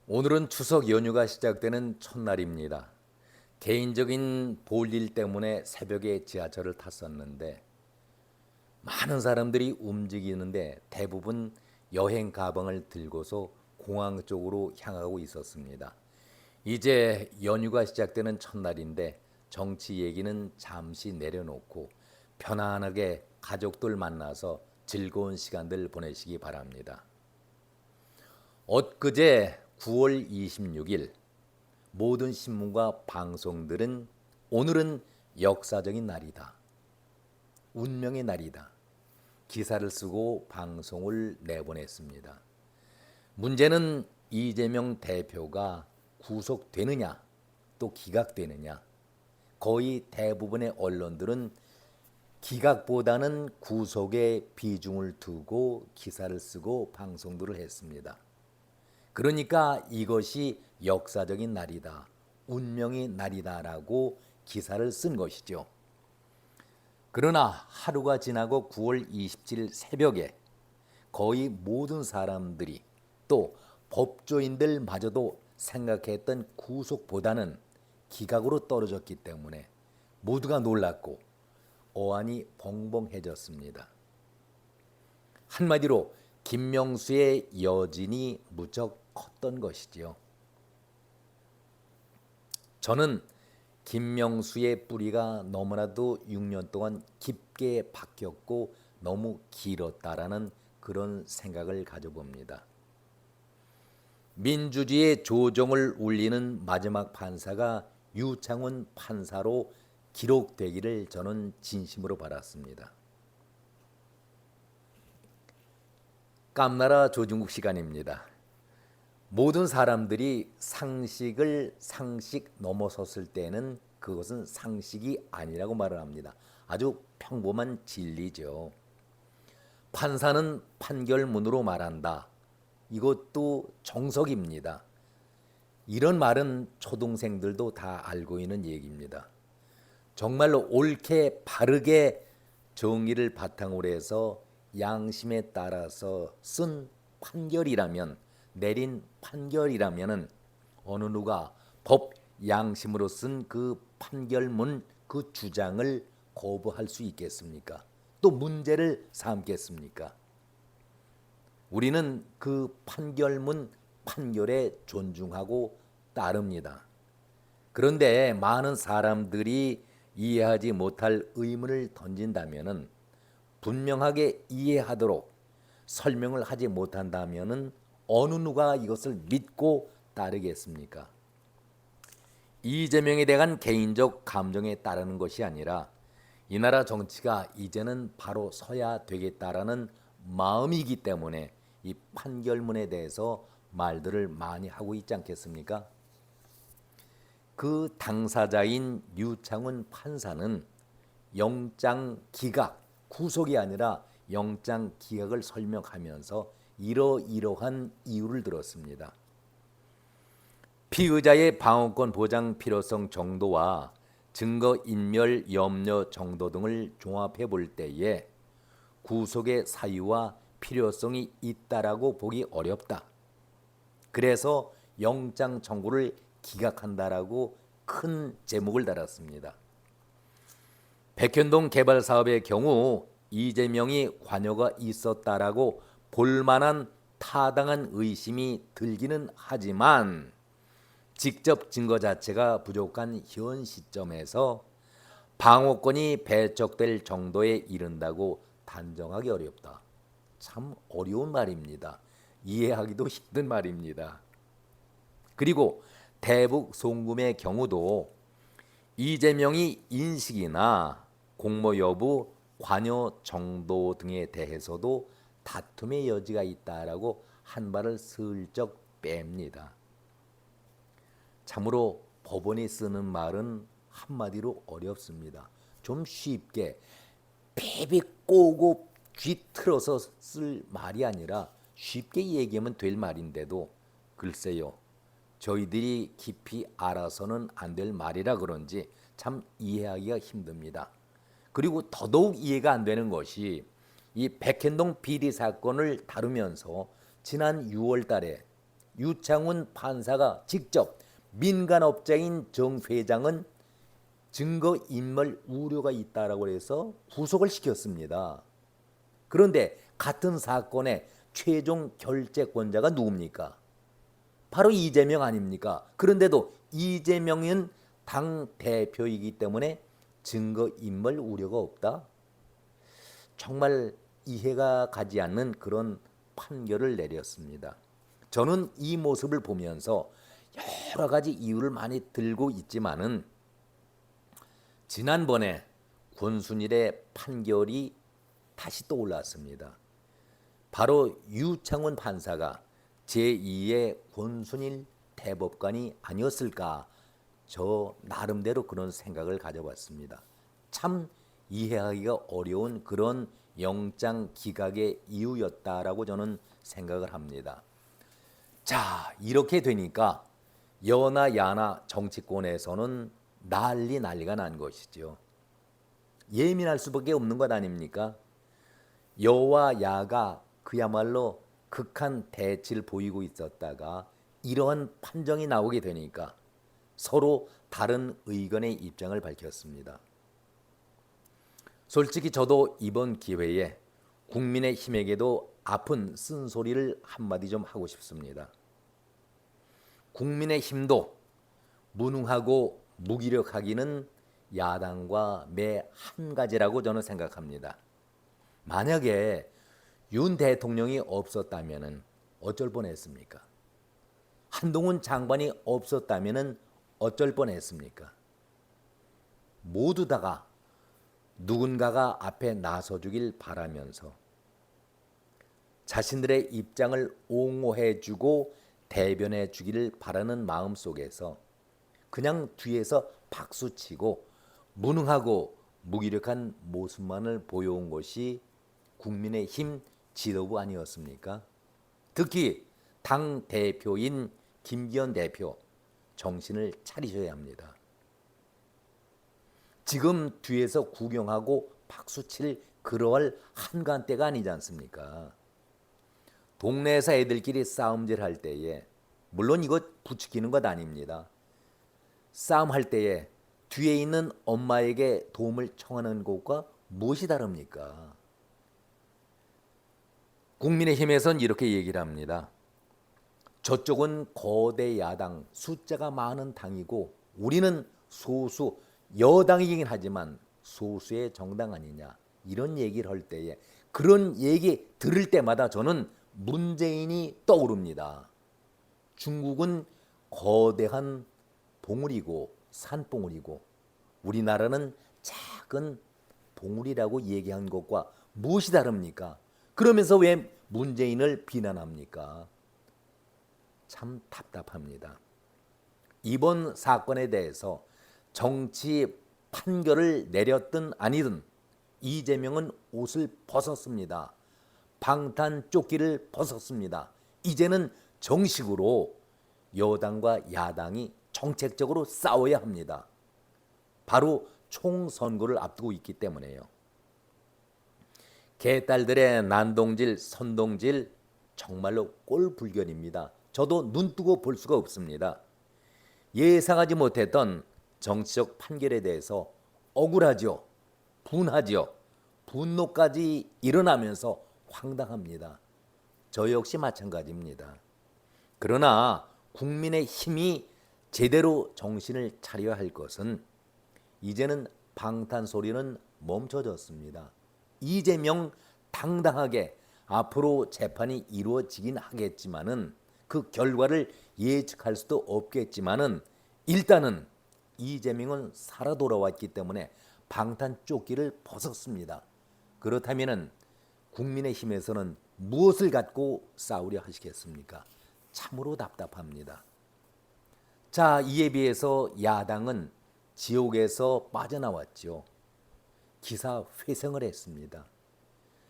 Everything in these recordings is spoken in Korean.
오늘은 추석 연휴가 시작되는 첫날입니다. 개인적인 볼일 때문에 새벽에 지하철을 탔었는데 많은 사람들이 움직이는데 대부분 여행 가방을 들고서 공항 쪽으로 향하고 있었습니다. 이제 연휴가 시작되는 첫날인데 정치 얘기는 잠시 내려놓고 편안하게 가족들 만나서 즐거운 시간들 보내시기 바랍니다. 엊그제 9월 26일 모든 신문과 방송들은 오늘은 역사적인 날이다. 운명의 날이다. 기사를 쓰고 방송을 내보냈습니다. 문제는 이재명 대표가 구속되느냐 또 기각되느냐. 거의 대부분의 언론들은 기각보다는 구속에 비중을 두고 기사를 쓰고 방송들을 했습니다. 그러니까 이것이 역사적인 날이다. 운명의 날이다라고 기사를 쓴 것이죠. 그러나 하루가 지나고 9월 27일 새벽에 거의 모든 사람들이 또 법조인들마저도 생각했던 구속보다는 기각으로 떨어졌기 때문에 모두가 놀랐고 어안이 벙벙해졌습니다. 한마디로 김명수의 여진이 무척 컸던 것이지요. 저는 김명수의 뿌리가 너무나도 6년 동안 깊게 박혔고 너무 길었다라는 그런 생각을 가져봅니다. 민주주의의 조정을 울리는 마지막 판사가 유창훈 판사로 기록되기를 저는 진심으로 바랐습니다. 깜나라 조중국 시간입니다. 모든 사람들이 상식을 상식 넘어섰을 때는 그것은 상식이 아니라고 말을 합니다. 아주 평범한 진리죠. 판사는 판결문으로 말한다. 이것도 정석입니다. 이런 말은 초등생들도 다 알고 있는 얘기입니다. 정말로 옳게 바르게 정의를 바탕으로 해서 양심에 따라서 쓴 판결이라면 내린 판결이라면은 어느 누가 법 양심으로 쓴 그 판결문 그 주장을 거부할 수 있겠습니까? 또 문제를 삼겠습니까? 우리는 그 판결문 판결에 존중하고 따릅니다. 그런데 많은 사람들이 이해하지 못할 의문을 던진다면은 분명하게 이해하도록 설명을 하지 못한다면은 어느 누가 이것을 믿고 따르겠습니까? 이재명에 대한 개인적 감정에 따르는 것이 아니라 이 나라 정치가 이제는 바로 서야 되겠다라는 마음이기 때문에 이 판결문에 대해서 말들을 많이 하고 있지 않겠습니까? 그 당사자인 유창훈 판사는 영장 기각, 구속이 아니라 영장 기각을 설명하면서 이러이러한 이유를 들었습니다. 피의자의 방어권 보장 필요성 정도와 증거인멸 염려 정도 등을 종합해 볼 때에 구속의 사유와 필요성이 있다라고 보기 어렵다. 그래서 영장 청구를 기각한다라고 큰 제목을 달았습니다. 백현동 개발 사업의 경우 이재명이 관여가 있었다라고 볼만한 타당한 의심이 들기는 하지만 직접 증거 자체가 부족한 현 시점에서 방어권이 배척될 정도에 이른다고 단정하기 어렵다. 참 어려운 말입니다. 이해하기도 힘든 말입니다. 그리고 대북 송금의 경우도 이재명이 인식이나 공모 여부, 관여 정도 등에 대해서도 다툼의 여지가 있다라고 한 발을 슬쩍 뺍니다. 참으로 법원이 쓰는 말은 한마디로 어렵습니다. 좀 쉽게 베비 꼬고 귀 틀어서 쓸 말이 아니라 쉽게 얘기하면 될 말인데도 글쎄요. 저희들이 깊이 알아서는 안 될 말이라 그런지 참 이해하기가 힘듭니다. 그리고 더더욱 이해가 안 되는 것이 이 백현동 비리 사건을 다루면서 지난 6월 달에 유창훈 판사가 직접 민간업자인 정 회장은 증거인멸 우려가 있다라고 해서 구속을 시켰습니다. 그런데 같은 사건의 최종 결재권자가 누굽니까? 바로 이재명 아닙니까? 그런데도 이재명은 당 대표이기 때문에 증거인멸 우려가 없다? 정말 이해가 가지 않는 그런 판결을 내렸습니다. 저는 이 모습을 보면서 여러 가지 이유를 많이 들고 있지만은 지난번에 권순일의 판결이 다시 떠올랐습니다. 바로 유창훈 판사가 제2의 권순일 대법관이 아니었을까, 저 나름대로 그런 생각을 가져봤습니다. 참 이해하기가 어려운 그런 영장 기각의 이유였다라고 저는 생각을 합니다. 자, 이렇게 되니까 여나 야나 정치권에서는 난리가 난 것이죠. 예민할 수밖에 없는 것 아닙니까? 여와 야가 그야말로 극한 대치를 보이고 있었다가 이러한 판정이 나오게 되니까 서로 다른 의견의 입장을 밝혔습니다. 솔직히 저도 이번 기회에 국민의힘에게도 아픈 쓴소리를 한마디 좀 하고 싶습니다. 국민의힘도 무능하고 무기력하기는 야당과 매 한 가지라고 저는 생각합니다. 만약에 윤 대통령이 없었다면 어쩔 뻔했습니까? 한동훈 장관이 없었다면 어쩔 뻔했습니까? 모두 다가 누군가가 앞에 나서주길 바라면서 자신들의 입장을 옹호해주고 대변해주기를 바라는 마음 속에서 그냥 뒤에서 박수치고 무능하고 무기력한 모습만을 보여온 것이 국민의힘 지도부 아니었습니까? 특히 당 대표인 김기현 대표, 정신을 차리셔야 합니다. 지금 뒤에서 구경하고 박수칠 그러할 한가한 때가 아니지 않습니까? 동네에서 애들끼리 싸움질할 때에, 물론 이거 부추기는 것 아닙니다. 싸움할 때에 뒤에 있는 엄마에게 도움을 청하는 것과 무엇이 다릅니까? 국민의힘에선 이렇게 얘기를 합니다. 저쪽은 거대 야당, 숫자가 많은 당이고 우리는 소수 여당이긴 하지만 소수의 정당 아니냐, 이런 얘기를 할 때에, 그런 얘기 들을 때마다 저는 문재인이 떠오릅니다. 중국은 거대한 봉우리고 산봉우리고 우리나라는 작은 봉우리라고 얘기한 것과 무엇이 다릅니까? 그러면서 왜 문재인을 비난합니까? 참 답답합니다. 이번 사건에 대해서 정치 판결을 내렸든 아니든 이재명은 옷을 벗었습니다. 방탄 조끼를 벗었습니다. 이제는 정식으로 여당과 야당이 정책적으로 싸워야 합니다. 바로 총선거를 앞두고 있기 때문에요. 개딸들의 난동질, 선동질 정말로 꼴불견입니다. 저도 눈뜨고 볼 수가 없습니다. 예상하지 못했던 정치적 판결에 대해서 억울하죠. 분하죠. 분노까지 일어나면서 황당합니다. 저 역시 마찬가지입니다. 그러나 국민의 힘이 제대로 정신을 차려야 할 것은 이제는 방탄소리는 멈춰졌습니다. 이재명 당당하게 앞으로 재판이 이루어지긴 하겠지만은 그 결과를 예측할 수도 없겠지만은 일단은 이재명은 살아 돌아왔기 때문에 방탄 조끼를 벗었습니다. 그렇다면은 국민의힘에서는 무엇을 갖고 싸우려 하시겠습니까? 참으로 답답합니다. 자, 이에 비해서 야당은 지옥에서 빠져나왔죠. 기사 회생을 했습니다.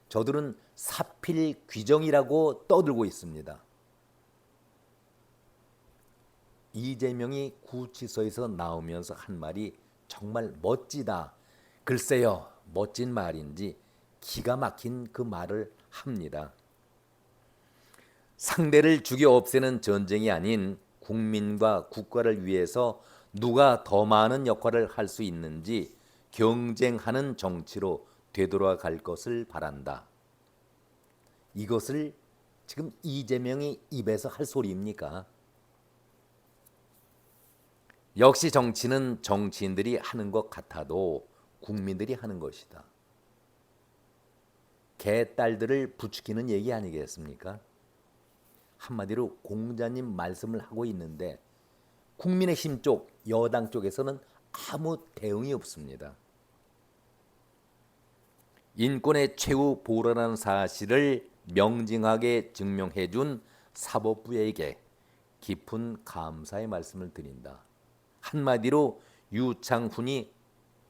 저들은 사필 규정이라고 떠들고 있습니다. 이재명이 구치소에서 나오면서 한 말이 정말 멋지다. 글쎄요, 멋진 말인지 기가 막힌 그 말을 합니다. 상대를 죽여 없애는 전쟁이 아닌 국민과 국가를 위해서 누가 더 많은 역할을 할 수 있는지 경쟁하는 정치로 되돌아갈 것을 바란다. 이것을 지금 이재명이 입에서 할 소리입니까? 역시 정치는 정치인들이 하는 것 같아도 국민들이 하는 것이다. 개딸들을 부추기는 얘기 아니겠습니까? 한마디로 공자님 말씀을 하고 있는데 국민의힘 쪽, 여당 쪽에서는 아무 대응이 없습니다. 인권의 최후 보루라는 사실을 명징하게 증명해 준 사법부에게 깊은 감사의 말씀을 드린다. 한마디로 유창훈이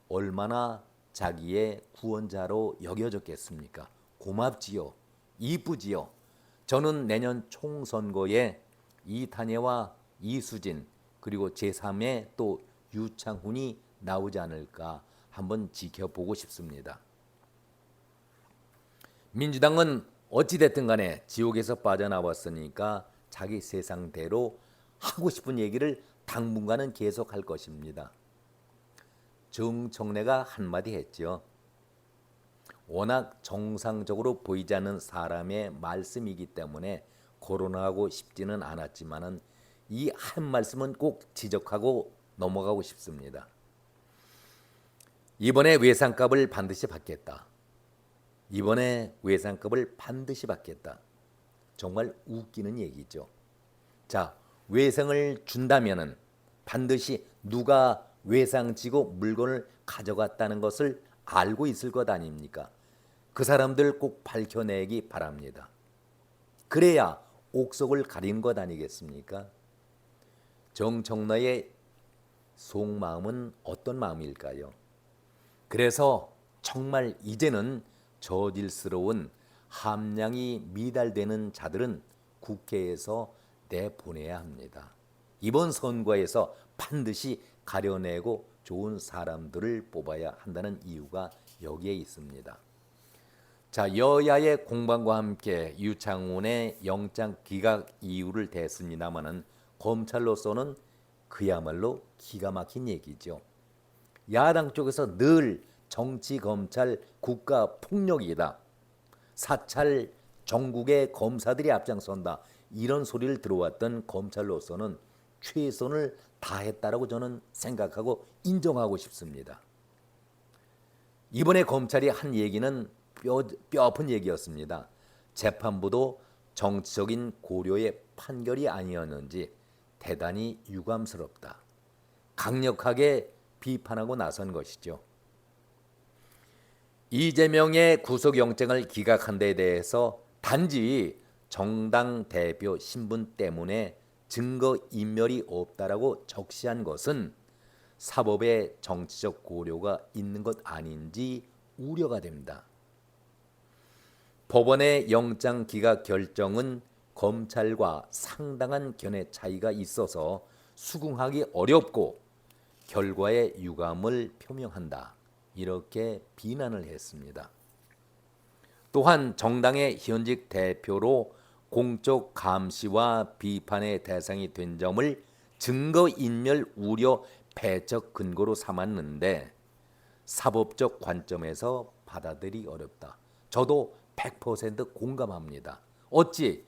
얼마나 자기의 구원자로 여겨졌겠습니까? 고맙지요. 이쁘지요. 저는 내년 총선거에 이탄혜와 이수진 그리고 제3의 또 유창훈이 나오지 않을까 한번 지켜보고 싶습니다. 민주당은 어찌됐든 간에 지옥에서 빠져나왔으니까 자기 세상대로 하고 싶은 얘기를 당분간은 계속할 것입니다. 정청래가 한마디 했죠. 워낙 정상적으로 보이지 않는 사람의 말씀이기 때문에 거론하고 싶지는 않았지만은 이 한 말씀은 꼭 지적하고 넘어가고 싶습니다. 이번에 외상값을 반드시 받겠다. 이번에 외상값을 반드시 받겠다. 정말 웃기는 얘기죠. 자, 외상을 준다면은 반드시 누가 외상지고 물건을 가져갔다는 것을 알고 있을 것 아닙니까? 그 사람들 꼭 밝혀내기 바랍니다. 그래야 옥석을 가린 것 아니겠습니까? 정청래의 속마음은 어떤 마음일까요? 그래서 정말 이제는 저질스러운 함량이 미달되는 자들은 국회에서 내보내야 합니다. 이번 선거에서 반드시 가려내고 좋은 사람들을 뽑아야 한다는 이유가 여기에 있습니다. 자, 여야의 공방과 함께 유창훈의 영장 기각 이유를 댔습니다마는 검찰로서는 그야말로 기가 막힌 얘기죠. 야당 쪽에서 늘 정치, 검찰, 국가 폭력이다. 사찰 전국의 검사들이 앞장선다. 이런 소리를 들어왔던 검찰로서는 최선을 다했다라고 저는 생각하고 인정하고 싶습니다. 이번에 검찰이 한 얘기는 뼈아픈 얘기였습니다. 재판부도 정치적인 고려의 판결이 아니었는지 대단히 유감스럽다. 강력하게 비판하고 나선 것이죠. 이재명의 구속영장을 기각한 데 대해서 단지 정당 대표 신분 때문에 증거인멸이 없다라고 적시한 것은 사법의 정치적 고려가 있는 것 아닌지 우려가 됩니다. 법원의 영장 기각 결정은 검찰과 상당한 견해 차이가 있어서 수긍하기 어렵고 결과의 유감을 표명한다. 이렇게 비난을 했습니다. 또한 정당의 현직 대표로 공적 감시와 비판의 대상이 된 점을 증거인멸 우려 배척 근거로 삼았는데 사법적 관점에서 받아들이기 어렵다. 저도 100% 공감합니다. 어찌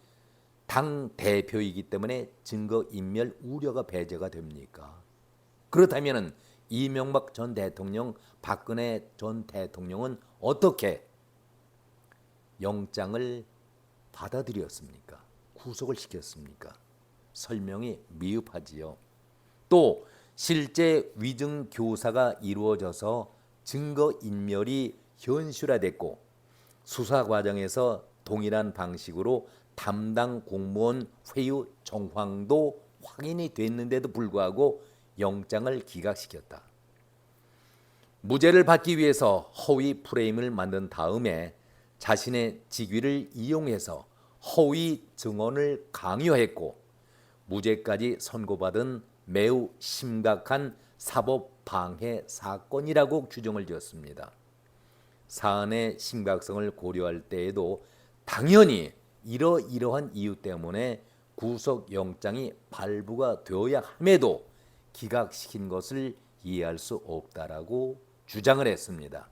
당 대표이기 때문에 증거인멸 우려가 배제가 됩니까? 그렇다면 이명박 전 대통령, 박근혜 전 대통령은 어떻게 영장을 받아들였습니까? 구속을 시켰습니까? 설명이 미흡하지요. 또 실제 위증 교사가 이루어져서 증거인멸이 현실화됐고 수사 과정에서 동일한 방식으로 담당 공무원 회유 정황도 확인이 됐는데도 불구하고 영장을 기각시켰다. 무죄를 받기 위해서 허위 프레임을 만든 다음에 자신의 직위를 이용해서 허위 증언을 강요했고 무죄까지 선고받은 매우 심각한 사법 방해 사건이라고 규정을 지었습니다. 사안의 심각성을 고려할 때에도 당연히 이러이러한 이유 때문에 구속영장이 발부가 되어야 함에도 기각시킨 것을 이해할 수 없다라고 주장을 했습니다.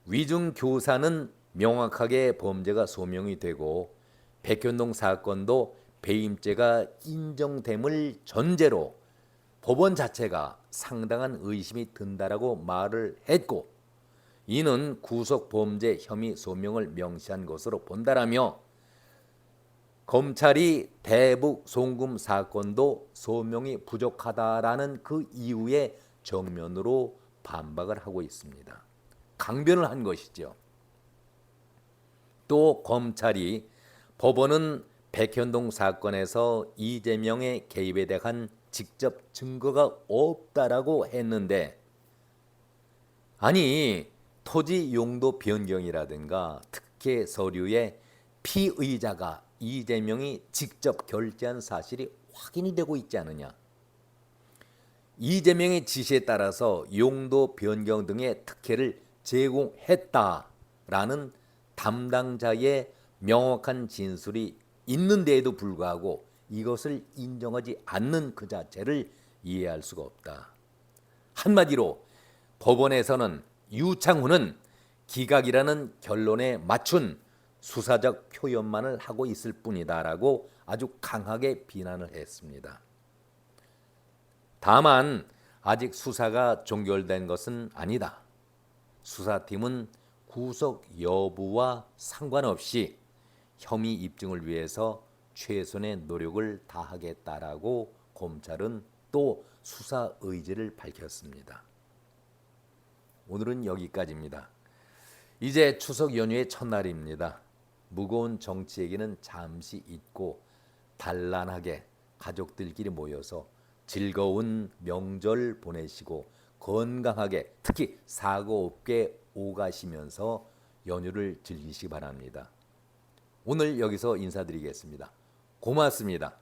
위중교사는 명확하게 범죄가 소명이 되고 백현동 사건도 배임죄가 인정됨을 전제로 법원 자체가 상당한 의심이 든다라고 말을 했고, 이는 구속범죄 혐의 소명을 명시한 것으로 본다라며 검찰이 대북 송금 사건도 소명이 부족하다라는 그 이유의 정면으로 반박을 하고 있습니다. 강변을 한 것이죠. 또 검찰이 법원은 백현동 사건에서 이재명의 개입에 대한 직접 증거가 없다라고 했는데, 아니 토지 용도 변경이라든가 특혜 서류에 피의자가 이재명이 직접 결제한 사실이 확인이 되고 있지 않느냐. 이재명의 지시에 따라서 용도 변경 등의 특혜를 제공했다라는 담당자의 명확한 진술이 있는데에도 불구하고 이것을 인정하지 않는 그 자체를 이해할 수가 없다. 한마디로 법원에서는 유창훈은 기각이라는 결론에 맞춘 수사적 표현만을 하고 있을 뿐이다라고 아주 강하게 비난을 했습니다. 다만 아직 수사가 종결된 것은 아니다. 수사팀은 구속 여부와 상관없이 혐의 입증을 위해서 최선의 노력을 다하겠다라고 검찰은 또 수사 의지를 밝혔습니다. 오늘은 여기까지입니다. 이제 추석 연휴의 첫날입니다. 무거운 정치 얘기는 잠시 잊고 단란하게 가족들끼리 모여서 즐거운 명절 보내시고 건강하게 특히 사고 없게 오가시면서 연휴를 즐기시기 바랍니다. 오늘 여기서 인사드리겠습니다. 고맙습니다.